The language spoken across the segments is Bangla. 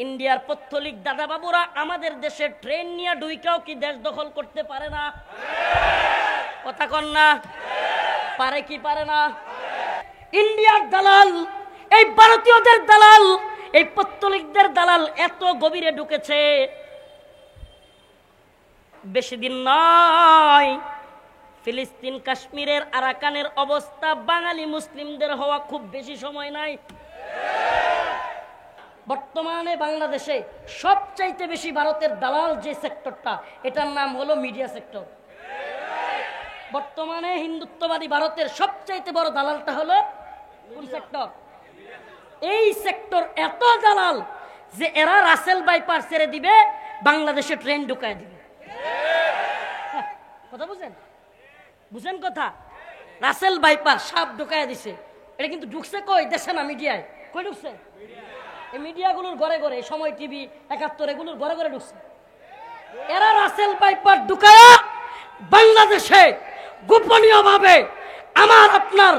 ইন্ডিয়ার পত্তলিক দাদা বাবুরা আমাদের দেশে ট্রেন নিয়ে ডুইকাও কি দেশ দখল করতে পারে না? কথা কন না? পারে কি পারে না? ইন্ডিয়ার দালাল, এই ভারতীয়দের দালাল, এই পত্তলিকদের দালাল এত গভীরে ঢুকেছে, বেশি দিন নয় ফিলিস্তিন কাশ্মীরের আরাকানের অবস্থা বাঙালি মুসলিমদের হওয়া খুব বেশি সময় নাই। বর্তমানে বাংলাদেশে সবচাইতে বেশি ভারতের দালাল যে সেক্টরটা, এটার নাম হলো মিডিয়া সেক্টর। বর্তমানে হিন্দুত্ববাদী ভারতের সবচাইতে বড় দালালটা হলো কোন সেক্টর? এই সেক্টর এত দালাল যে এরা রাসেল বাইপাস ছেড়ে দিবে, বাংলাদেশে ট্রেন ঢুকায় দিবে। কথা বুঝেন? বুঝেন কথা? রাসেল বাইপাস সাপ ঢুকায় দিছে। এটা কিন্তু ঢুকছে কই? দেশে না, মিডিয়ায়। কই ঢুকছে? এই মিডিয়াগুলোর ঘরে ঘরে, সময় টিভি, ৭১ এগুলোর ঘরে ঘরে ঢুকছে। এরা রাসেল বাইপাস ঢুকায়া বাংলাদেশে গোপনীয়ভাবে আমার আপনার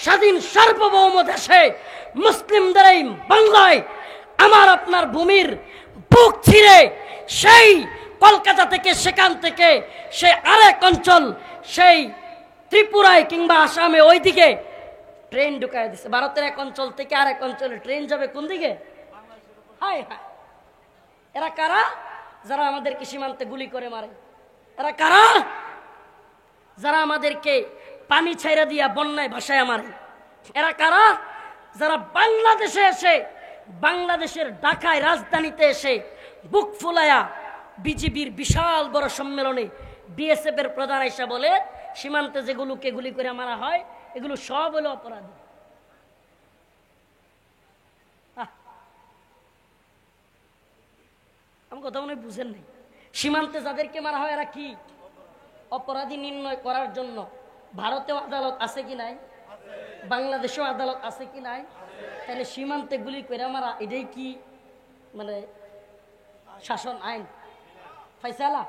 স্বাধীন সার্বভৌম দেশে মুসলিমদের এই বাংলায় আমার আপনার ভূমির বুক ছিঁড়ে সেই কলকাতা থেকে, সেখান থেকে সে আরেক অঞ্চল, সেই ত্রিপুরায় কিংবা আসামে ওইদিকে ট্রেন ঢুকায় দিচ্ছে। ভারতের এক অঞ্চল থেকে আরেক অঞ্চলে ট্রেন যাবে কোন দিকে? হায় হায়! এরা কারা? যারা আমাদেরকে সীমান্তে গুলি করে মারে। এরা কারা? যারা আমাদেরকে পানি ছাইরা দিয়া বন্যায় ভাসায় মারে। এরা কারা? যারা বাংলাদেশে এসে, বাংলাদেশের ঢাকায় রাজধানীতে এসে বুক ফুলায়া বিজিবির বিশাল বড় সম্মেলনে বিএসএফ এর প্রধান আইসা বলে সীমান্তে যেগুলোকে গুলি করে মারা হয় এগুলো সব হলো অপরাধী। আমি কথা মনে বুঝেন নাই। সীমান্তে যাদেরকে মারা হয় এরা কি অপরাধী নির্ণয় করার জন্য ভারতেও আদালত আছে কি নাই? বাংলাদেশেও আদালত আছে কি নাই? তাহলে সীমান্তে গুলি করে মারা এটাই কি মানে শাসন আইন ফাইসালা?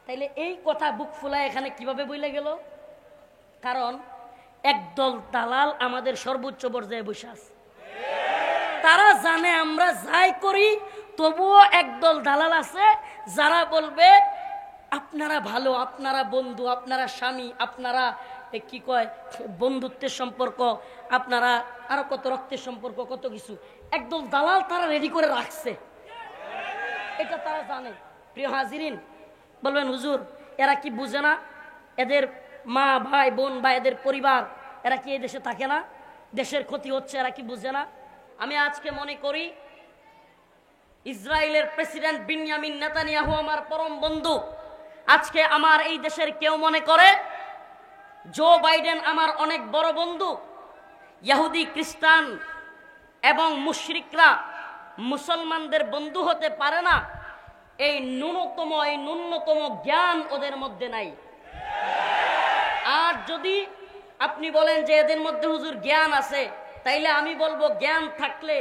তাইলে এই কথা বুক ফুলায় এখানে কিভাবে বইলে গেল? কারণ একদল দালাল আমাদের সর্বোচ্চ পর্যায়ে বসে আছে। তারা জানে আমরা যাই করি, তবুও একদল দালাল আছে যারা বলবে আপনারা ভালো, আপনারা বন্ধু, আপনারা স্বামী, আপনারা কি কয় বন্ধুত্বের সম্পর্ক, আপনারা আরো কত রক্তের সম্পর্ক, কত কিছু একদল দালাল তারা রেডি করে রাখছে। এটা তারা জানে। প্রিয় হাজিরিন, বলবেন হুজুর এরা কি বুঝে না? এদের মা, ভাই, বোন বা এদের পরিবার এরা কি এই দেশে থাকে না? দেশের ক্ষতি হচ্ছে, এরা কি বুঝে না? আমি আজকে মনে করি ইসরায়েলের প্রেসিডেন্ট বিনয়ামিন নেতানিয়াহু আমার পরম বন্ধু। আজকে আমার এই দেশের কেউ মনে করে জো বাইডেন আমার অনেক বড় বন্ধু। ইহুদি, খ্রিস্টান এবং মুশরিকরা মুসলমানদের বন্ধু হতে পারে না, এই ন্যূনতম জ্ঞান ওদের মধ্যে নাই। আর যদি আপনি বলেন যে এদের মধ্যে হুজুর জ্ঞান আছে, তাইলে আমি বলবো জ্ঞান থাকলে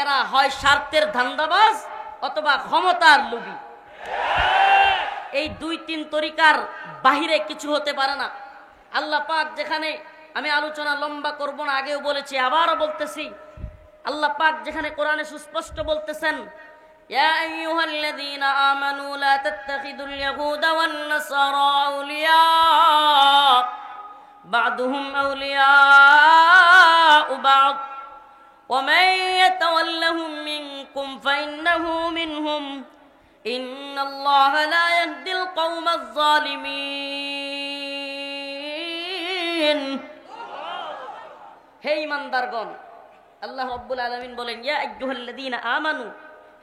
এরা হয় স্বার্থের ধান্দাবাজ অথবা ক্ষমতার লোভী। এই ২-৩ তরিকার বাহিরে কিছু হতে পারে না। আল্লাহ পাক যেখানে, আমি আলোচনা লম্বা করব না, আগেও বলেছি আবারও বলতেছি, আল্লাহ পাক যেখানে কোরআনে সুস্পষ্ট বলতেছেন ইয়া আইয়ুহাল্লাযীনা আমানু লা তাত্তাখিযুল ইয়াহুদা ওয়ান নাসারা আউলিয়া বা'দুহুম আউলিয়াউ বা'দ ওয়া মান ইয়াতাওয়াল্লাহুম মিনকুম ফাইন্নাহু মিনহুম ইন্নাল্লাহা লা ইয়াহদিল কওমাজ যালিমিন। হে ঈমানদারগণ, আল্লাহ রাব্বুল আলামিন বলেন ইয়া আইয়ুহাল্লাযীনা আমানু,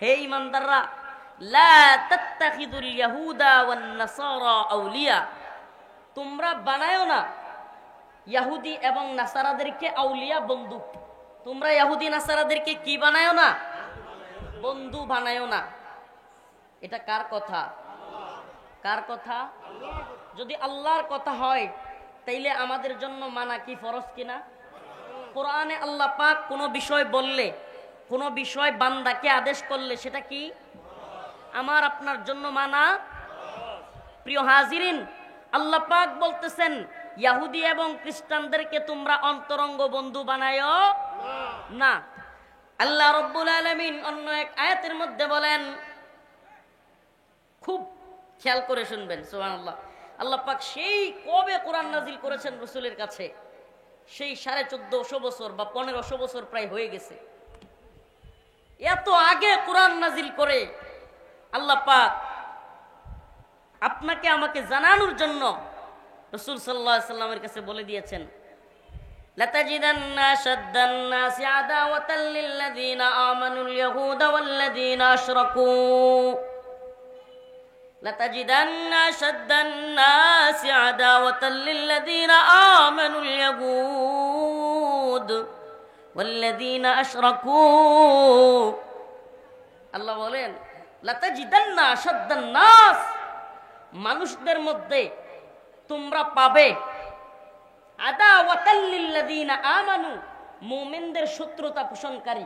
হে ঈমানদাররা, লা তাত্তাখিযুল ইয়াহুদা ওয়ান নাসারা আউলিয়া, তোমরা বানায়ো না ইহুদি এবং নাসারাদেরকে আউলিয়া, বন্ধু। তোমরা ইহুদি নাসারাদেরকে কি বানায়ো না? বন্ধু বানায়ো না। এটা কার কথা? কার কথা? যদি আল্লাহর কথা হয় তাইলে আমাদের জন্য মানা কি ফরজ কিনা? কোরআনে আল্লাহ পাক কোনো বিষয় বললে, কোনো বিষয় বান্দাকে আদেশ করলে সেটা কি আমার আপনার জন্য মানা? প্রিয় হাজিরিন, আল্লাহ পাক বলতেছেন ইহুদি এবং খ্রিস্টানদেরকে তোমরা অন্তরঙ্গ বন্ধু বানায়ো না। আল্লাহ রাব্বুল আলামিন অন্য এক আয়াতের মধ্যে বলেন, খুব খেয়াল করে শুনবেন, সুবহানাল্লাহ। আল্লাহ পাক সেই কবে কোরআন নাজিল করেছেন রাসূলের কাছে, সেই 1450 বছর বা 1500 বছর প্রায় হয়ে গেছে। এত আগে কোরআন নাজিল করে আল্লাহ পাক আপনাকে আমাকে জানানোর জন্য রাসূল সাল্লাল্লাহু আলাইহি সাল্লামের কাছে বলে দিয়েছেন, লাতাজিদান্না শাদ্দান নাসি আদাওয়াতাল লিল্লাযিনা আমানুল ইয়াহুদা ওয়াল্লাযিনা আশরাকু, লাতাজিদান্না শাদ্দান নাসি আদাওয়াতাল লিল্লাযিনা আমানুল ইয়াহুদ ওয়াল্লাযিনা আশরাকু। আল্লাহ বলেন, লাতাজিদান্না শাদ্দান নাস, মানুষদের মধ্যে তোমরা পাবে আদাওয়াতাল লিল্লাযিনা আমানু, মুমিনদের শত্রুতা পোষণকারী।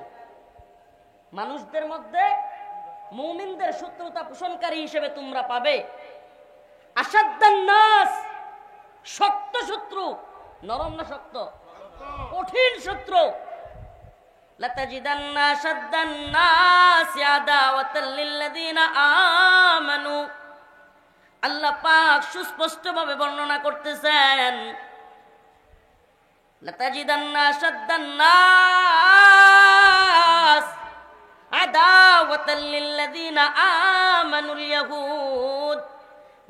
মানুষদের মধ্যে মুমিনদের শত্রুতা পোষণকারী হিসেবে তোমরা পাবে আশাদ্দান নাস, শক্ত শত্রু। নরম না শক্ত? কঠিন শত্রু। লাতাজিদান্না আশাদ্দান নাস আদাওয়াতাল লিল্লাযিনা আমানু। আল্লাহ পাক সুস্পষ্টভাবে বর্ণনা করতেছেন, লাতাজিদান্না আশাদ্দান নাস আদাওয়াতাল লিল্লাযিনা আমানুল ইয়াহুদ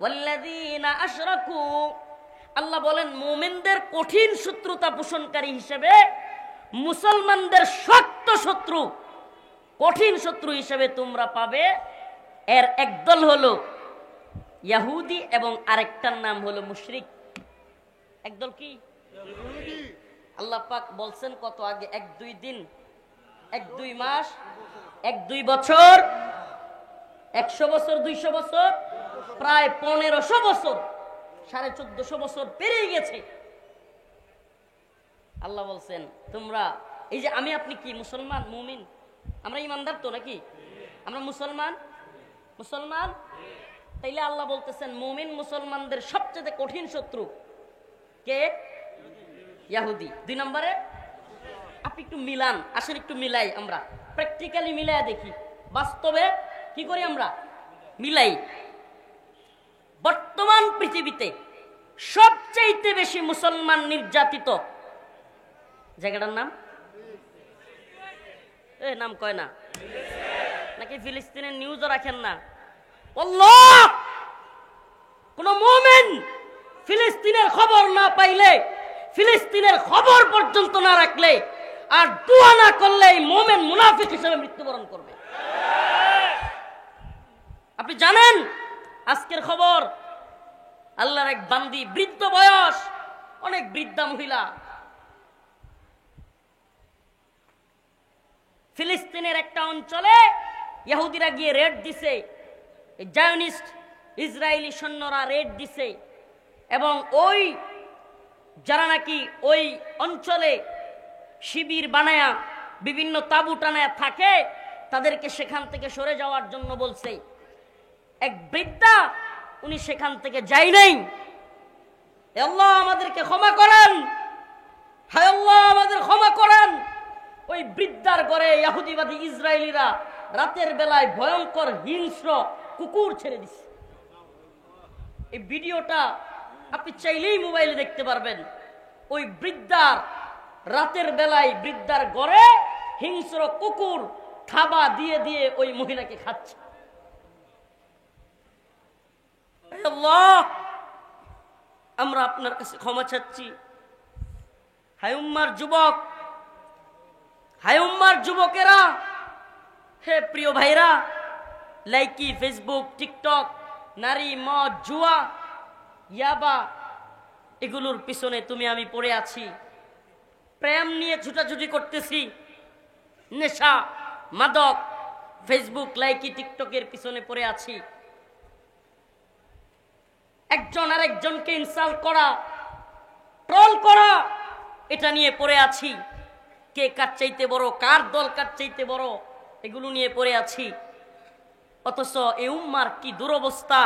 ওয়াল্লাযিনা আশরাকু। আল্লাহ বলেন, মুমিনদের কঠিন শত্রুতা পোষণকারী হিসেবে মুসলমানদের শক্ত শত্রু, কঠিন শত্রু হিসেবে তোমরা পাবে। এর একদল হলো ইহুদি এবং আরেকটার নাম হলো মুশরিক। একদল কি? আল্লাহ পাক বলছেন কত আগে, 1-2 দিন, 1-2 মাস, 1-2 বছর, 100 বছর, 200 বছর, প্রায় 1500 বছর, 1450 বছর পেরিয়ে গেছে। আল্লাহ বলছেন, তোমরা এই যে আমি আপনি কি মুসলমান, মুমিন, আমরা ইমানদার তো নাকি? আমরা মুসলমান, মুসলমান। তাইলে আল্লাহ বলতেছেন, মুমিন মুসলমানদের সবচেয়ে কঠিন শত্রু কে? ইহুদি। 2 নম্বরে আপনি একটু মিলান, আসেন একটু মিলাই, আমরা প্র্যাকটিক্যালি মিলাই দেখি, বাস্তবে কি করি আমরা মিলাই। বর্তমান পৃথিবীতে সবচাইতে বেশি মুসলমান নির্যাতিত জায়গাটার নাম নাম কয় না নাকি? ফিলিস্তিনের নিউজও রাখেন না? আল্লাহ, কোন মুমিন ফিলিস্তিনের খবর না পাইলে, ফিলিস্তিনের খবর পর্যন্ত না রাখলে আর দোয়া না করলে এই মুমিন মুনাফিক হিসেবে মৃত্যুবরণ করবে। আপনি জানেন আজকের খবর, আল্লাহর এক বান্দি, বৃদ্ধ বয়স, অনেক বৃদ্ধা মহিলা, ফিলিস্তিনের একটা অঞ্চলে ইহুদিরা গিয়ে রেড দিছে, জায়নিস্ট ইসরায়েলি সৈন্যরা রেড দিছে, এবং ওই যারা নাকি ওই অঞ্চলে শিবির বানায়া বিভিন্ন তাঁবু টানায়া থাকে, তাদেরকে সেখান থেকে সরে যাওয়ার জন্য বলছে। এক বৃদ্ধা, উনি সেখান থেকে যাই নাই। আল্লাহ আমাদেরকে ক্ষমা করেন, হায় আল্লাহ আমাদের ক্ষমা করেন। ওই বৃদ্ধার ঘরে ইহুদিবাদী ইসরায়েলিরা রাতের বেলায় ভয়ঙ্কর হিংস্র কুকুর ছেড়ে দিছে। এই ভিডিওটা আপনি চাইলেই মোবাইলে দেখতে পারবেন। ওই বৃদ্ধার রাতের বেলায় বৃদ্ধার ঘরে হিংস্র কুকুর থাবা দিয়ে দিয়ে ওই মহিলাকে খাচ্ছে। আল্লাহ, আমরা আপনার কাছে ক্ষমা চাচ্ছি। হায় উম্মার যুবক, হায় উম্মার যুবকেরা, হে প্রিয় ভাইরা, লাইকি, ফেসবুক, টিকটক, নারী, মদ, জুয়া, ইয়াবা, এগুলোর পিছনে তুমি আমি পড়ে আছি। প্রেম নিয়ে ছুটাছুটি করতেছি, নেশা, মাদক, ফেসবুক, লাইকি, টিকটকের পিছনে পড়ে আছি। একজন আরেকজনকে ইনসাল্ট করা, ট্রল করা, এটা নিয়ে পড়ে আছি। কে কার চাইতে বড়, কার দল কার চাইতে বড়, এগুলো নিয়ে পড়ে আছি। অথচ এই উম্মার কি দুরবস্থা,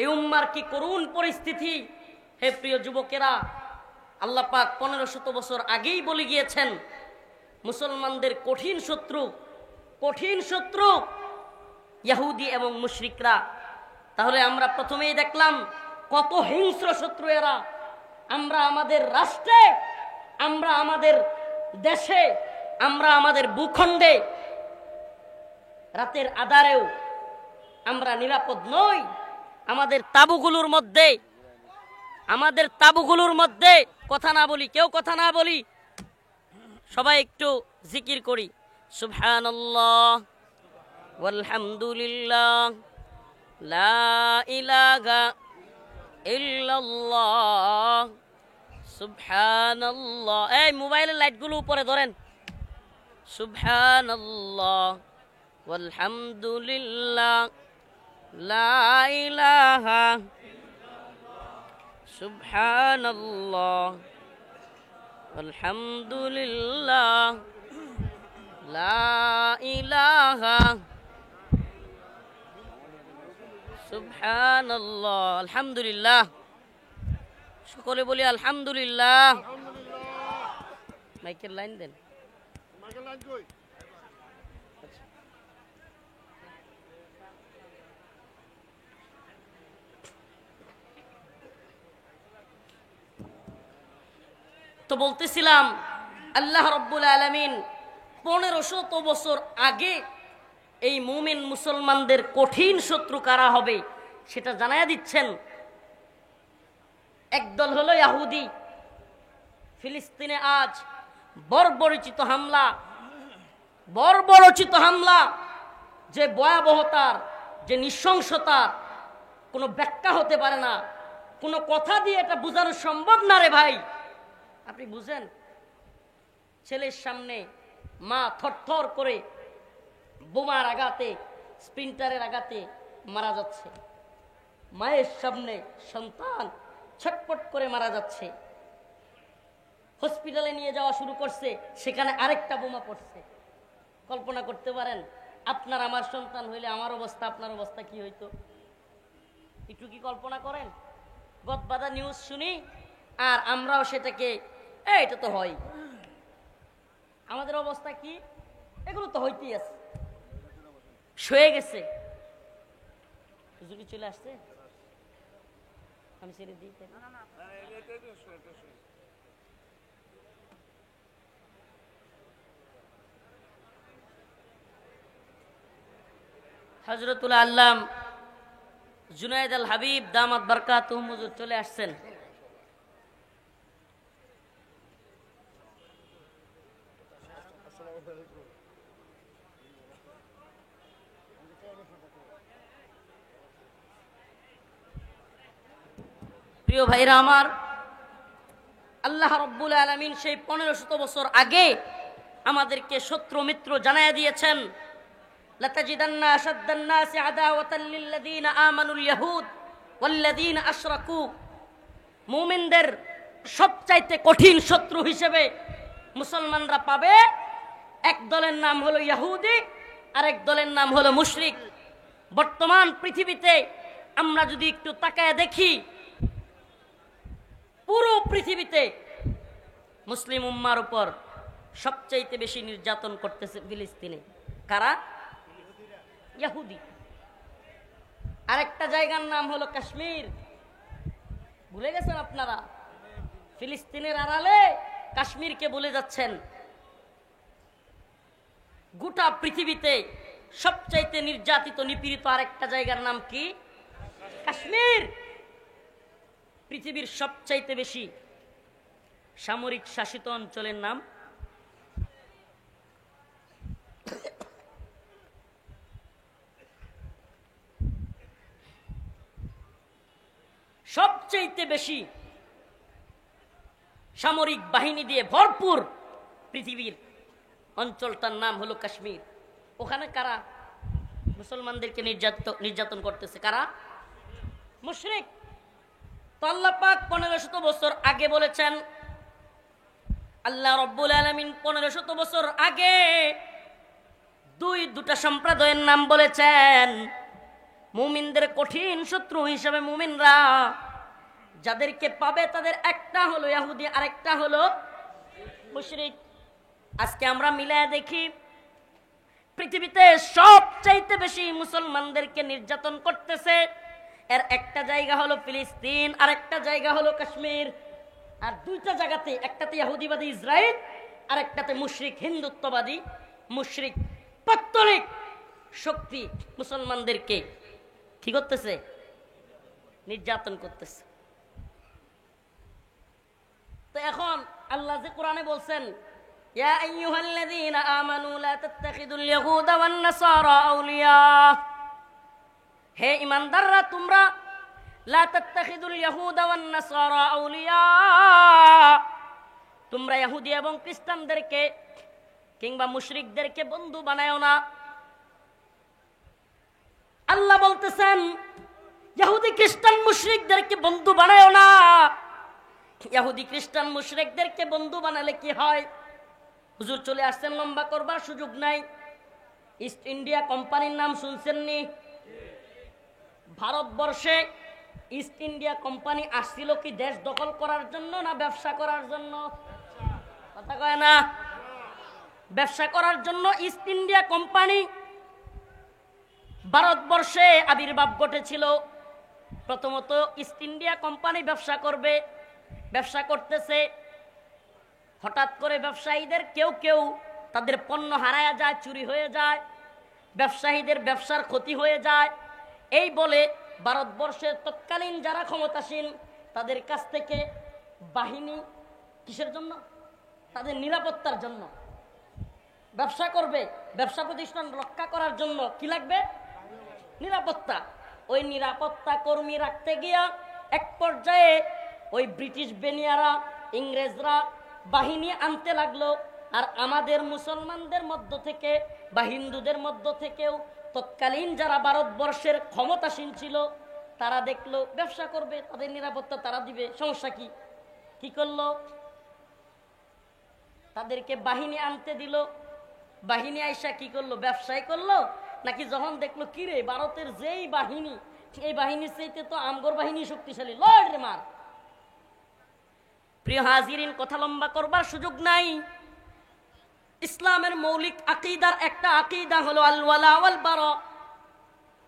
এই উম্মার কি করুণ পরিস্থিতি। হে প্রিয় যুবকেরা, আল্লাহ পাক 1500 বছর আগেই বলে গিয়েছেন, মুসলমানদের কঠিন শত্রু ইহুদি এবং মুশরিকরা। তাহলে আমরা প্রথমেই দেখলাম কত হিংস্র শত্রু এরা। আমরা আমাদের রাষ্ট্রে, আমরা আমাদের দেশে, আমরা আমাদের ভূখণ্ডে রাতের আঁধারেও আমরা নিরাপদ নই। আমাদের তাবুগুলোর মধ্যে কথা না বলি, কেউ কথা না বলি, সবাই একটু জিকির করি। সুবহানাল্লাহ ওয়ালহামদুলিল্লাহ লা ইলাহা ইল্লাল্লাহ সুবহানাল্লাহ। এই মোবাইলের লাইটগুলো উপরে ধরেন। সুবহানাল্লাহ ওয়ালহামদুলিল্লাহ লা ইলাহা সুবহানাল্লাহ আলহামদুলিল্লাহ লা ইলাহা সুবহানাল্লাহ আলহামদুলিল্লাহ। সকলে বলি আলহামদুলিল্লাহ। মাইকের লাইন দেন। তো বলতেছিলাম আল্লাহ রাব্বুল আলামিন 1500 বছর আগে এই মুমিন মুসলমানদের কঠিন শত্রু কারা হবে সেটা জানায়া দিচ্ছেন। একদল হলো ইহুদি। ফিলিস্তিনে আজ বর্বরোচিত হামলা, যে ভয়াবহতার, যে নৃশংসতার কোনো ব্যাখ্যা হতে পারে না। কোনো কথা দিয়ে এটা বোঝানো সম্ভব না রে ভাই। আপনি বুঝেন, ছেলের সামনে মা থরথর করে বোমার আঘাতে, স্প্রিন্টারের আঘাতে মারা যাচ্ছে। মায়ের সামনে সন্তান ছটপট করে মারা যাচ্ছে। হসপিটালে নিয়ে যাওয়া শুরু করছে, সেখানে আরেকটা বোমা পড়ছে। কল্পনা করতে পারেন আপনার আমার সন্তান হইলে আমার অবস্থা, আপনার অবস্থা কি হইতো? একটু কি কল্পনা করেন? গদবাদা নিউজ শুনি আর আমরাও সেটাকে এটা তো হয়। আমাদের অবস্থা কি? এগুলো তো হইতেই আছে, শুয়ে গেছে। হুজুরি চলে আসছে, আমি ছেড়ে দিই। হযরতুল আল্লাম জুনায়েদ আল হাবিব দামাত বারকাতুহুম হুজুর চলে আসছেন। প্রিয় ভাইরা আমার, আল্লাহ রাব্বুল আলামিন সেই 1500 বছর আগে আমাদেরকে শত্রু মিত্র জানায়া দিয়েছেন। লাতাজিদান্না আশাদ্দান নাসি আদাওয়াতাল লিল্লাযিনা আমানুল ইয়াহুদ ওয়াল্লাযিনা আশরাকু। মুমিনদের সবচাইতে কঠিন শত্রু হিসেবে মুসলমানরা পাবে এক দলের নাম হলো ইহুদি, আর এক দলের নাম হলো মুশরিক। বর্তমান পৃথিবীতে আমরা যদি একটু তাকায় দেখি, পুরো পৃথিবীতে মুসলিম উম্মার উপর সবচাইতে বেশি নির্যাতন করতেছে ফিলিস্তিনে। কারা? ইহুদি। আরেকটা জায়গার নাম হলো কাশ্মীর। ভুলে গেছেন আপনারা? ফিলিস্তিনের আড়ালে কাশ্মীরকে ভুলে যাচ্ছেন। গোটা পৃথিবীতে সবচাইতে নির্যাতিত নিপীড়িত আরেকটা জায়গার নাম কি? কাশ্মীর। পৃথিবীর সবচাইতে বেশি সামরিক শাসিত অঞ্চলের নাম সবচাইতে বেশি সামরিক বাহিনী দিয়ে ভরপুর পৃথিবীর অঞ্চলটার নাম হলো কাশ্মীর। ওখানে কারা মুসলমানদেরকে নির্যাতন করতেছে? কারা? মুশরিক। তো আল্লাহ পাক 1500 বছর আগে বলেছেন, আল্লাহ রাব্বুল আলামিন 1500 বছর আগে দুটা সম্প্রদায়ের নাম বলেছেন। মুমিনদের কঠিন শত্রু হিসেবে মুমিনরা যাদেরকে পাবে তাদের একটা হলো ইহুদি, আরেকটা হলো মুশরিক। আজকে আমরা মিলায় দেখি, পৃথিবীতে সবচাইতে বেশি মুসলমানদেরকে নির্যাতন করতেছে এর একটা জায়গা হলো ফিলিস্তিন, আর একটা জায়গা হলো কাশ্মীর। আর দুইটা জায়গাতে, একটাতে ইহুদিবাদী ইসরায়েল, আর একটাতে মুশরিক হিন্দুত্ববাদী, মুশরিক পত্তলিক শক্তি মুসলমানদেরকে কি করতেছে? নির্যাতন করতেছে। তো এখন আল্লাহ যে কোরআনে বলছেন, ইয়া আইয়ুহাল্লাযীনা আমানু লা তাত্তাখিযুল ইয়াহুদা ওয়ান নাসারা আউলিয়া, হে ঈমানদাররা তোমরা লা তাত্তাখিযুল ইয়াহুদা ওয়ান নাসারা আউলিয়া, তোমরা ইহুদি এবং খ্রিস্টানদেরকে কিংবা মুশরিকদেরকে বন্ধু বানায়ও না। আল্লাহ বলতেছেন ইহুদি খ্রিস্টান মুশরিকদেরকে বন্ধু বানায়ও না। ইহুদি খ্রিস্টান মুশরিকদেরকে বন্ধু বানালে কি হয়? হুজুর চলে আসছেন, লম্বা করবার সুযোগ নাই। ইস্ট ইন্ডিয়া কোম্পানির নাম শুনছেননি? ভারতবর্ষে ইস্ট ইন্ডিয়া কোম্পানি আসছিল কি দেশ দখল করার জন্য না ব্যবসা করার জন্য? কথা কয় না। ব্যবসা করার জন্য ইস্ট ইন্ডিয়া কোম্পানি ভারতবর্ষে আবির্ভাব ঘটেছিল। প্রথমত ইস্ট ইন্ডিয়া কোম্পানি ব্যবসা করবে, ব্যবসা করতেছে, হঠাৎ করে ব্যবসায়ীদের কেউ কেউ তাদের পণ্য হারায়া যায়, চুরি হয়ে যায়, ব্যবসায়ীদের ব্যবসার ক্ষতি হয়ে যায়। এই বলে ভারতবর্ষের তৎকালীন যারা ক্ষমতাসীন তাদের কাছ থেকে বাহিনী, কিসের জন্য? তাদের নিরাপত্তার জন্য। ব্যবসা করবে, ব্যবসা প্রতিষ্ঠান রক্ষা করার জন্য কি লাগবে? নিরাপত্তা। ওই নিরাপত্তা কর্মী রাখতে গিয়া এক পর্যায়ে ওই ব্রিটিশ বেনিয়ারা, ইংরেজরা বাহিনী আনতে লাগলো। আর আমাদের মুসলমানদের মধ্য থেকে বা হিন্দুদের মধ্য থেকেও তৎকালীন যারা ভারতবর্ষের ক্ষমতাসীন ছিল তারা দেখলো ব্যবসা করবে, তাদের নিরাপত্তা তারা দিবে, সমস্যা কি? কি করলো? তাদেরকে বাহিনী আনতে দিল। বাহিনী আইসা কি করলো? ব্যবসায় করলো। নাকি যখন দেখলো কিরে ভারতের যেই বাহিনী, এই বাহিনীর চাইতে তো আমগর বাহিনী শক্তিশালী, লড় রে মার। প্রিয় হাজিরিন, কথা লম্বা করবার সুযোগ নাই। ইসলামের মৌলিক আকীদার একটা আকীদা হলো আল ওয়ালা ওয়াল বারা,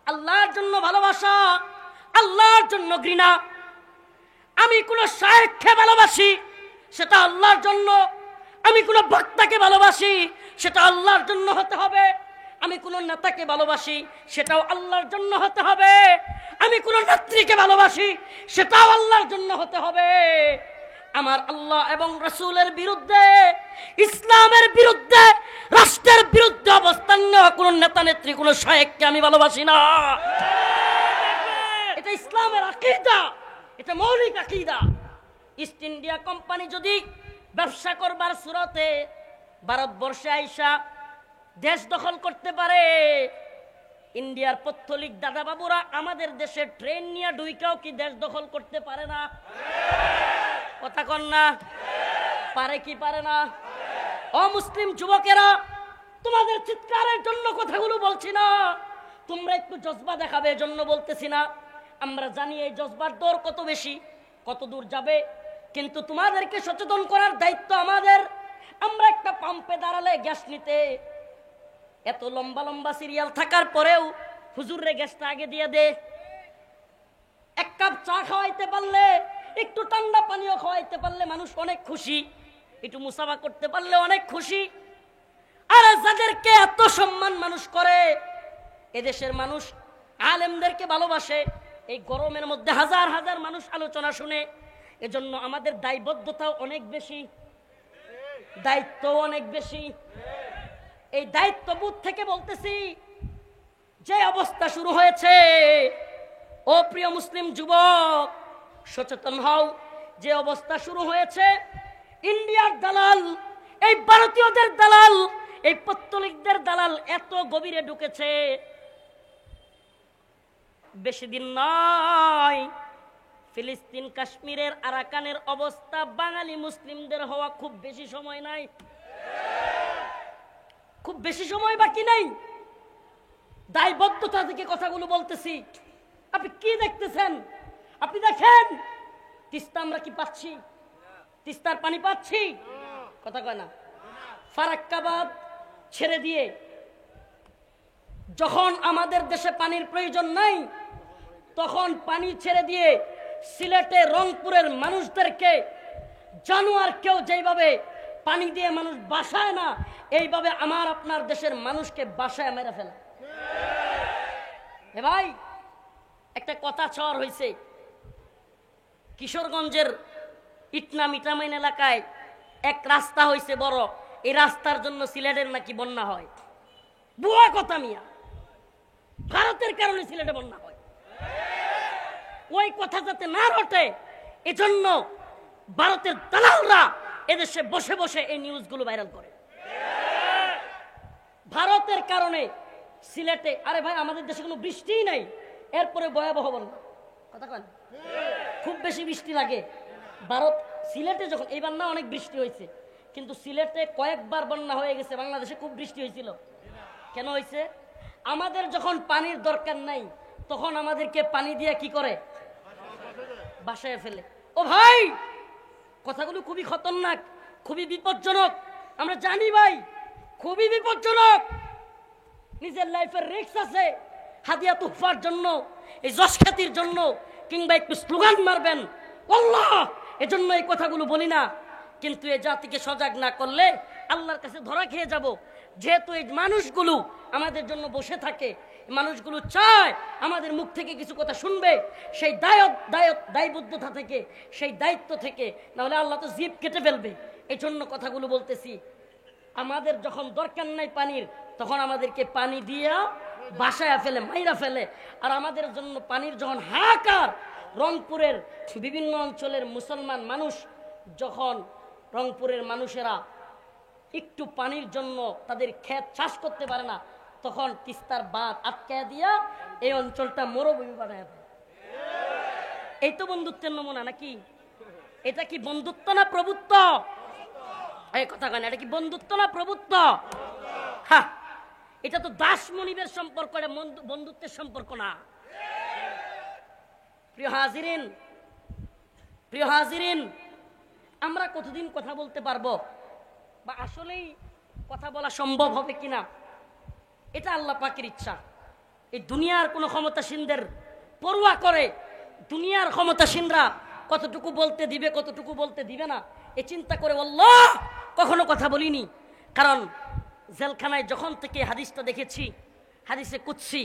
আল্লাহর জন্য ভালোবাসা, আল্লাহর জন্য ঘৃণা। আমি কোন শায়েখকে ভালোবাসি সেটা আল্লাহর জন্য, আমি কোন বক্তাকে ভালোবাসি সেটা আল্লাহর জন্য হতে হবে, আমি কোন নেতাকে ভালোবাসি সেটাও আল্লাহর জন্য হতে হবে, আমি কোন নেত্রীকে ভালোবাসি সেটাও আল্লাহর জন্য হতে হবে। আমার আল্লাহ এবং রাসূলের বিরুদ্ধে, ইসলামের বিরুদ্ধে, রাষ্ট্রের বিরুদ্ধে অবস্থান নেওয়া কোন নেতা নেত্রী, কোন শায়েখকে আমি ভালোবাসি না। এটা ইসলামের আকীদা, এটা মৌলিক আকীদা। ইস্ট ইন্ডিয়া কোম্পানি যদি ব্যবসা করবার সুরতে ভারতবর্ষে আইসা দেশ দখল করতে পারে, ইন্ডিয়ার পত্তলিক দাদা বাবুরা আমাদের দেশে ট্রেন নিয়ে ঢুইকাও কি দেশ দখল করতে পারে না? কথা কন না? পারে কি পারে না? অমুসলিম যুবকেরা, তোমাদের চিৎকারের জন্য কথাগুলো বলছি না, তোমরা একটু জজবা দেখাবে জন্য বলতেছি না। আমরা জানি এই জজবার দৌড় কত বেশি, কত দূর যাবে, কিন্তু তোমাদেরকে সচেতন করার দায়িত্ব আমাদের। আমরা একটা পাম্পে দাঁড়ালে গ্যাস নিতে এত লম্বা লম্বা সিরিয়াল থাকার পরেও হুজুরে গ্যাসটা আগে দিয়ে দে। এক কাপ চা খাওয়াইতে পারলে, একটু ঠান্ডা পানীয় খাওয়াইতে পারলে মানুষ অনেক খুশি, একটু মুসাফা করতে পারলে অনেক খুশি। আর যাদেরকে এত সম্মান মানুষ করে, এদেশের মানুষ আলেমদেরকে ভালোবাসে, এই গরমের মধ্যে হাজার হাজার মানুষ আলোচনা শুনে, এজন্য আমাদের দায়বদ্ধতাও অনেক বেশি, দায়িত্ব অনেক বেশি। এই দায়িত্ববোধ থেকে বলতেছি, যে অবস্থা শুরু হয়েছে, ও প্রিয় মুসলিম যুবক সচেতন হও। যে অবস্থা শুরু হয়েছে, ইন্ডিয়ার দালাল, এই ভারতীয়দের দালাল, এই পত্তলিকদের দালাল এত গভীরে ঢুকেছে, বেশি দিন নয় ফিলিস্তিন কাশ্মীরের আরাকানের অবস্থা বাঙালি মুসলিমদের হওয়া খুব বেশি সময় নাই, খুব বেশি সময় বাকি নাই। দায়বদ্ধতা থেকে কথাগুলো বলতেছি। আপনি কি দেখতেছেন? আপনি দেখেন তিস্তা আমরা কি পাচ্ছি? তিস্তার পানি পাচ্ছি? কথা কয় না। ফারাক্কাবাদ ছেড়ে দিয়ে যখন আমাদের দেশে পানির প্রয়োজন নাই তখন পানি ছেড়ে দিয়ে সিলেটে রংপুরের মানুষদেরকে জানোয়ার কেউ যেভাবে পানি দিয়ে মানুষ বাসায় না এইভাবে আমার আপনার দেশের মানুষকে বাসায় মেরে ফেলে। ভাই একটা কথা চর হয়েছে, কিশোরগঞ্জের ইটনা মিটামাইন এলাকায় এক রাস্তা হয়েছে বড়, এই রাস্তার জন্য সিলেটের নাকি বন্যা হয়। বুয়া কথা মিয়া, ভারতের কারণে সিলেটে বন্যা হয়। ওই কথা যাতে না রটে এজন্য ভারতের দালালরা এদেশে বসে বসে এই নিউজগুলো ভাইরাল করে। ভারতের কারণে সিলেটে, আরে ভাই আমাদের দেশে কোনো বৃষ্টিই নাই, এরপরে ভয়াবহ বন্যা। কথা কন, খুব বেশি বৃষ্টি লাগে ভারত সিলেটে যখন, এইবার না অনেক বৃষ্টি হয়েছে, কিন্তু সিলেটে কয়েকবার বন্যা হয়ে গেছে। বাংলাদেশে খুব বৃষ্টি হয়েছিল, কেন হয়েছে? আমাদের যখন পানির দরকার নাই তখন আমাদেরকে পানি দিয়ে কি করে? বাসায় ফেলে। ও ভাই কথাগুলো খুবই খতরনাক, খুবই বিপজ্জনক, আমরা জানি ভাই, খুবই বিপজ্জনক। নিজের লাইফের রিস্ক আছে, হাদিয়া তুফার জন্য, এই যশ খ্যাতির জন্য, কিংবা একটু স্লোগান মারবেন আল্লাহ, এজন্য এই কথাগুলো বলি না। কিন্তু এই জাতিকে সজাগ না করলে আল্লাহর কাছে ধরা খেয়ে যাব। যেহেতু এই মানুষগুলো আমাদের জন্য বসে থাকে, মানুষগুলো চায় আমাদের মুখ থেকে কিছু কথা শুনবে, সেই দায়বদ্ধতা থেকে, সেই দায়িত্ব থেকে, নাহলে আল্লাহ তো জিভ কেটে ফেলবে। এই জন্য কথাগুলো বলতেছি। আমাদের যখন দরকার নাই পানির, তখন আমাদেরকে পানি দিয়া বাসায় ফেলে, মাইরা ফেলে। আর আমাদের জন্য পানির যখন হাহাকার, রংপুরের বিভিন্ন অঞ্চলের মুসলমান মানুষ যখন, রংপুরের মানুষেরা একটু পানির জন্য তাদের ক্ষেত চাষ করতে পারে না, তখন তিস্তার বাঁধ আটকায় দিয়া এই অঞ্চলটা মরুভূমি বানায় দেয়। এই তো বন্ধুত্বের নমুনা নাকি? এটা কি বন্ধুত্ব না প্রভুত্ব? এই কথা কেন, এটা কি বন্ধুত্ব না প্রভুত্ব? হ্যাঁ, এটা তো দাস মনিবের সম্পর্ক, এটা বন্ধুত্বের সম্পর্ক না। প্রিয় হাজিরিন, আমরা কতদিন কথা বলতে পারবো, বা আসলেই কথা বলা সম্ভব হবে কিনা, এটা আল্লাহ পাকের ইচ্ছা। এই দুনিয়ার কোনো ক্ষমতাসীনদের পরোয়া করে, দুনিয়ার ক্ষমতাসীনরা কতটুকু বলতে দিবে, কতটুকু বলতে দিবে না, এই চিন্তা করে আল্লাহ কখনো কথা বলিনি। কারণ জেলখানায় যখন থেকে হাদিসটা দেখেছি, হাদিসে কুদসি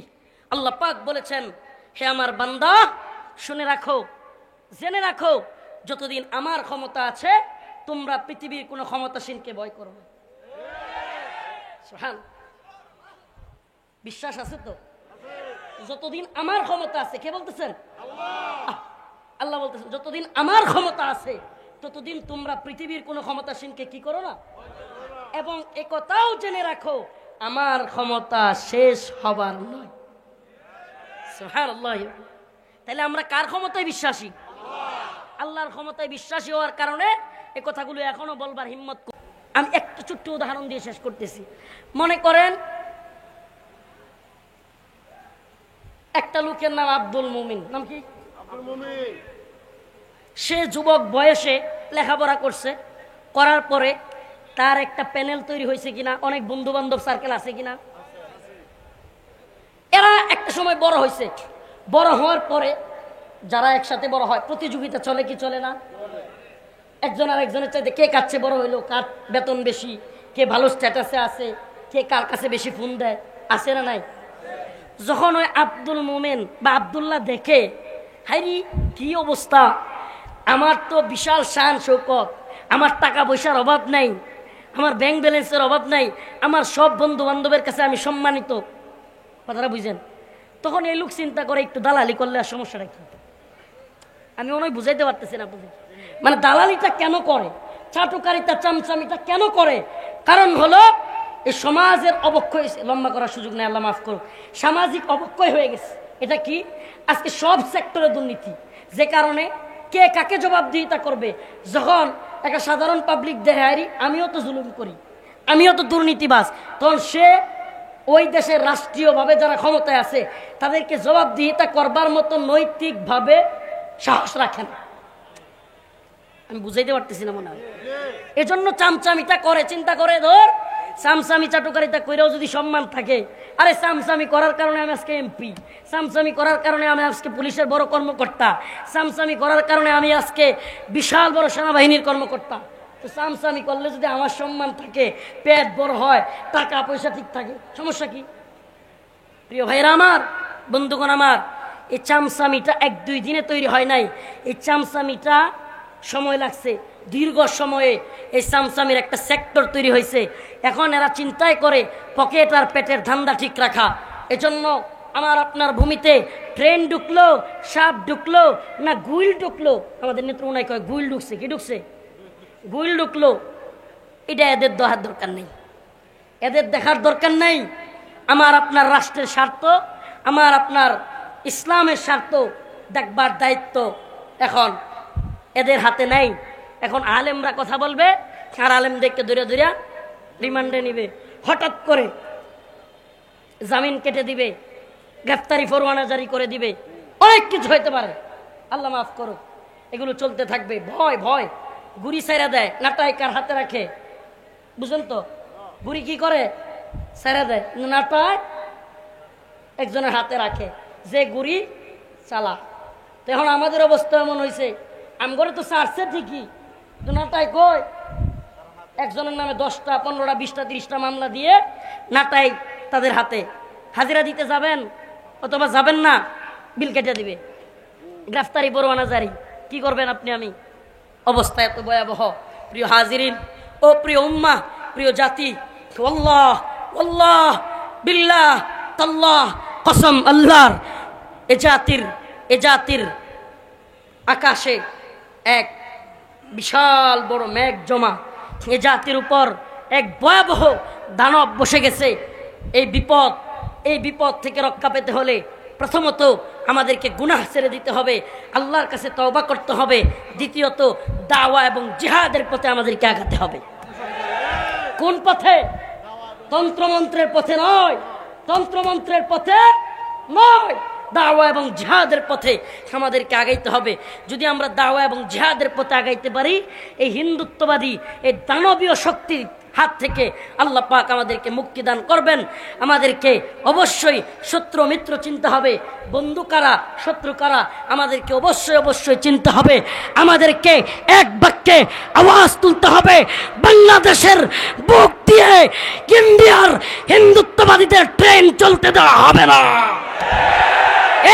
আল্লাহ পাক বলেছেন, হে আমার বান্দা শুনে রাখো, জেনে রাখো, যতদিন আমার ক্ষমতা আছে তোমরা পৃথিবীর কোনো ক্ষমতাসীনকে ভয় করো না। সুবহান, বিশ্বাস আছে তো? যতদিন আমার ক্ষমতা আছে, কে বলতেছেন? আল্লাহ বলতেছেন, যতদিন আমার ক্ষমতা আছে ততদিন তোমরা পৃথিবীর কোনো ক্ষমতাসীনকে কি করো না। এবং একথাও জেনে রাখো, আমার ক্ষমতা শেষ হবার নয়। সুবহানাল্লাহ। তাহলে আমরা কার ক্ষমতায় বিশ্বাসী? আল্লাহর ক্ষমতায় বিশ্বাসী হওয়ার কারণে এই কথাগুলো এখনো বলবার হিম্মত। আমি একটা ছোট্ট উদাহরণ দিয়ে শেষ করতেছি। মনে করেন একটা লোকের নাম আব্দুল মুমিন, নাম কি? আব্দুল মুমিন। সে যুবক বয়সে লেখাপড়া করছে, করার পরে তার একটা প্যানেল তৈরি হয়েছে কিনা, অনেক বন্ধু বান্ধব সার্কেল আছে কিনা, এরা একটা সময় বড় হয়েছে। বড় হওয়ার পরে যারা একসাথে বড় হয়, প্রতিযোগিতা চলে কি চলে না? একজন আর একজনের চাইতে কে কাছে বড় হইলো, কার বেতন বেশি, কে ভালো স্ট্যাটাসে আছে, কে কার কাছে বেশি ফোন দেয়, আছে না নাই? যখন ওই আব্দুল মোমেন বা আব্দুল্লাহ দেখে, হাইরি কি অবস্থা, আমার তো বিশাল শান শৌকত, আমার টাকা পয়সার অভাব নাই, আমার ব্যাংক ব্যালেন্সের অভাব নাই, আমার সব বন্ধু বান্ধবের কাছে আমি সম্মানিত, কথাটা বুঝেন? তখন এই লোক চিন্তা করে একটু দালালি করলে আর সমস্যাটা কি? আমি অনেক বুঝাইতে পারতেছি না আপনাদের। মানে দালালিটা কেন করে, চাটুকারিতা চামচামিটা কেন করে? কারণ হলো এই সমাজের অবক্ষয়, লম্বা করার সুযোগ নেই, আল্লাহ মাফ করুন, সামাজিক অবক্ষয় হয়ে গেছে। এটা কি? আজকে সব সেক্টরে দুর্নীতি, যে কারণে কে কাকে জবাবদিহিতা করবে। যখন একটা সাধারণ পাবলিক দেখে আমিও তো জুলুম করি, আমিও তো দুর্নীতিবাজ, তখন সে ওই দেশের রাষ্ট্রীয়ভাবে যারা ক্ষমতায় আছে তাদেরকে জবাবদিহিতা করবার মতো নৈতিকভাবে সাহস রাখে না। আমি বুঝাইতে পারতেছি না মনে হয়। এজন্য চামচামিটা করে, চিন্তা করে ধর চামচামি চাটুকারিতা কইরাও যদি সম্মান থাকে, আরে চামচামি করার কারণে আমি আজকে এমপি, চামচামি করার কারণে আমি আজকে পুলিশের বড় কর্মকর্তা, চামচামি করার কারণে আমি আজকে বিশাল বড় সেনাবাহিনীর কর্মকর্তা। তো চামচামি করলে যদি আমার সম্মান থাকে, পেট বড় হয়, টাকা পয়সা ঠিক থাকে, সমস্যা কি? প্রিয় ভাইরা আমার, বন্ধুগণ আমার, এই চামচামিটা 1-2 দিনে তৈরি হয় নাই। এই চামচামিটা সময় লাগছে, দীর্ঘ সময়ে এই চামচামির একটা সেক্টর তৈরি হয়েছে। এখন এরা চিন্তায় করে পকেট আর পেটের ধান্দা ঠিক রাখা। এজন্য আমার আপনার ভূমিতে ট্রেন ঢুকলো, সাপ ঢুকলো না গুইল ঢুকলো, আমাদের নেত্রকোনায় কয় গুইল ঢুকছে, কি ঢুকছে? গুইল ঢুকলো, এটা এদের দেখার দরকার নেই, এদের দেখার দরকার নেই। আমার আপনার রাষ্ট্রের স্বার্থ, আমার আপনার ইসলামের স্বার্থ দেখবার দায়িত্ব এখন এদের হাতে নেই। এখন আলেমরা কথা বলবে আর আলেমদেরকে ধরে ধরে রিমান্ডে নিবে, হঠাৎ করে জামিন কেটে দিবে, গ্রেফতারি পরোয়ানা জারি করে দিবে, অনেক কিছু হইতে পারে, আল্লাহ মাফ করো। এগুলো চলতে থাকবে। ভয় ভয় গুড়ি ছেড়ে দেয়, নাটাই কার হাতে রাখে বুঝেন তো? গুড়ি কি করে? ছেড়ে দেয়, নাটায় একজনের হাতে রাখে, যে গুড়ি চালা। তো এখন আমাদের অবস্থা এমন হয়েছে, আমগরে তো ছাড়ছে ঠিকই, তো নাটাই কই একজনের নামে 10টা 15টা 20টা 30টা মামলা দিয়ে নাটাই তাদের হাতে। হাজিরা দিতে যাবেন অথবা যাবেন না, বিল কেটে দিবে, গ্রেফতারি পরোয়ানা জারি। কি করবেন আপনি আমি? অবস্থা এত ভয়াবহ। প্রিয় হাজিরিন ও প্রিয় উম্মাহ, প্রিয় জাতি, আল্লাহ আল্লাহ বিল্লাহ তাল্লাহ কসম আল্লাহর, এ জাতির আকাশে এক বিশাল বড় মেঘ জমা, এ জাতির উপর এক ভয়াবহ দানব বসে গেছে। এই বিপদ থেকে রক্ষা পেতে হলে প্রথমত আমাদেরকে গুনাহ ছেড়ে দিতে হবে, আল্লাহর কাছে তওবা করতে হবে। দ্বিতীয়ত দাওয়া এবং জিহাদের পথে আমাদেরকে আগাতে হবে। কোন পথে? তন্ত্রমন্ত্রের পথে নয়, তন্ত্রমন্ত্রের পথে নয়, দাওয়া এবং জিহাদের পথে আমাদেরকে আগাইতে হবে। যদি আমরা দাওয়া এবং জিহাদের পথে আগাইতে পারি, এই হিন্দুত্ববাদী এই দানবীয় শক্তির হাত থেকে আল্লাহ পাক আমাদেরকে মুক্তি দান করবেন। আমাদেরকে অবশ্যই শত্রু মিত্র চিনতে হবে, বন্ধু কারা শত্রু কারা আমাদেরকে অবশ্যই চিনতে হবে। আমাদেরকে এক বাক্যে আওয়াজ তুলতে হবে, বাংলাদেশের বুক দিয়ে ইন্ডিয়ার হিন্দুত্ববাদীদের ট্রেন চলতে দেওয়া হবে না।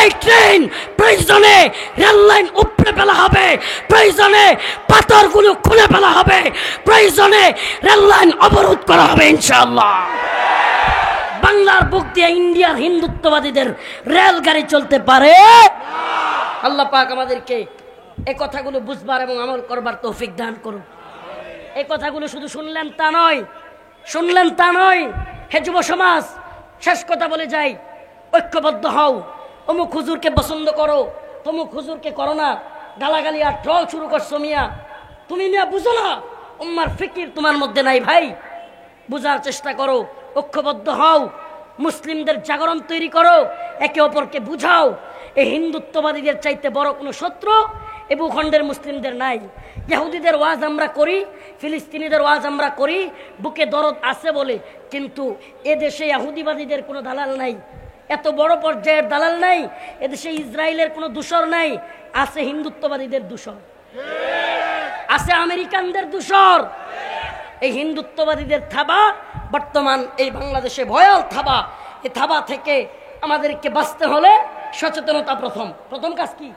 এই ট্রেন প্রয়োজনে রেল লাইন উপড়ে ফেলা হবে, প্রয়োজনে পাথরগুলো খুলে ফেলা হবে, প্রয়োজনে রেল লাইন অবরোধ করা হবে ইনশাআল্লাহ। বাংলার বুক দিয়ে ইন্ডিয়ার হিন্দুত্ববাদীদের রেলগাড়ি চলতে পারে। আল্লাহ পাক আমাদেরকে এই কথাগুলো বুঝবার এবং আমল করবার তৌফিক দান করুন। এই কথাগুলো শুধু শুনলেন তা নয়। হে যুব সমাজ, শেষ কথা বলে যাই, ঐক্যবদ্ধ হও। অমুক হুজুরকে পছন্দ করো, তমুক হুজুরকে করো না, গালাগালি আর ট্রল শুরু করছো মিয়া। তুমি মিয়া বুঝো না, উম্মার ফিকির তোমার মধ্যে নাই ভাই। বুঝার চেষ্টা করো, ঐক্যবদ্ধ হও, মুসলিমদের জাগরণ তৈরি করো, একে অপরকে বুঝাও। এই হিন্দুত্ববাদীদের চাইতে বড় কোনো শত্রু এ ভূখণ্ডের মুসলিমদের নাই। ইহুদিদের ওয়াজ আমরা করি, ফিলিস্তিনিদের ওয়াজ আমরা করি, বুকে দরদ আছে বলে, কিন্তু এদেশে ইহুদিবাদীদের কোনো দালাল নাই, এত বড় পর্যায়ের দালাল নাই। এদেশে ইসরায়েলের কোনো দূষর নাই, আছে হিন্দুত্ববাদীদের দূষর, আছে আমেরিকানদের দূষর। এই হিন্দুত্ববাদীদের থাবা বর্তমান এই বাংলাদেশে ভয়াল থাবা। এই থাবা থেকে আমাদেরকে বাঁচতে হলে সচেতনতা প্রথম কাজ কি?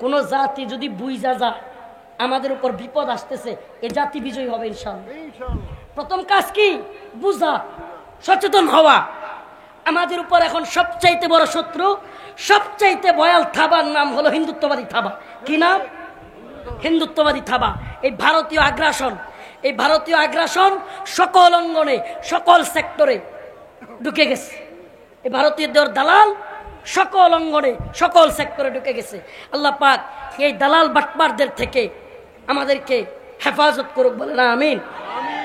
কোন জাতি যদি বুঝা যায় আমাদের উপর বিপদ আসতেছে, এ জাতি বিজয়ী হবে ইনশাআল্লাহ। প্রথম কাজ কি? বুঝা, সচেতন হওয়া। আমাদের উপর এখন সবচাইতে বড় শত্রু, সবচাইতে ভয়াল থাবার নাম হলো হিন্দুত্ববাদী থাবা। কি নাম? হিন্দুত্ববাদী থাবা। এই ভারতীয় আগ্রাসন সকল অঙ্গনে, সকল সেক্টরে ঢুকে গেছে। এই ভারতীয়দের দালাল সকল অঙ্গনে, সকল সেক্টরে ঢুকে গেছে। আল্লাহ পাক এই দালাল বাটপারদের থেকে আমাদেরকে হেফাজত করুক, বলেন আমিন।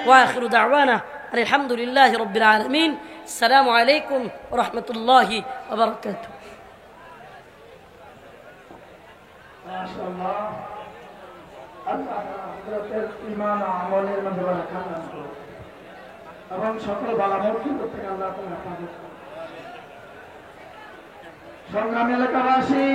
ওয়া আখিরু দাওয়ানা আলহামদুলিল্লাহি রাব্বিল আলামিন। আসসালামু আলাইকুম ওয়া রাহমাতুল্লাহি ওয়া বারাকাতুহু। মাশাআল্লাহ। আল্লাহ হযরতের ঈমান ও আমলের মধ্যে বারাকা দান করুন এবং সকল বালা মুসিবত থেকে আল্লাহ তাআলা হেফাজত করুন। সংগ্রামী এলাকাবাসী,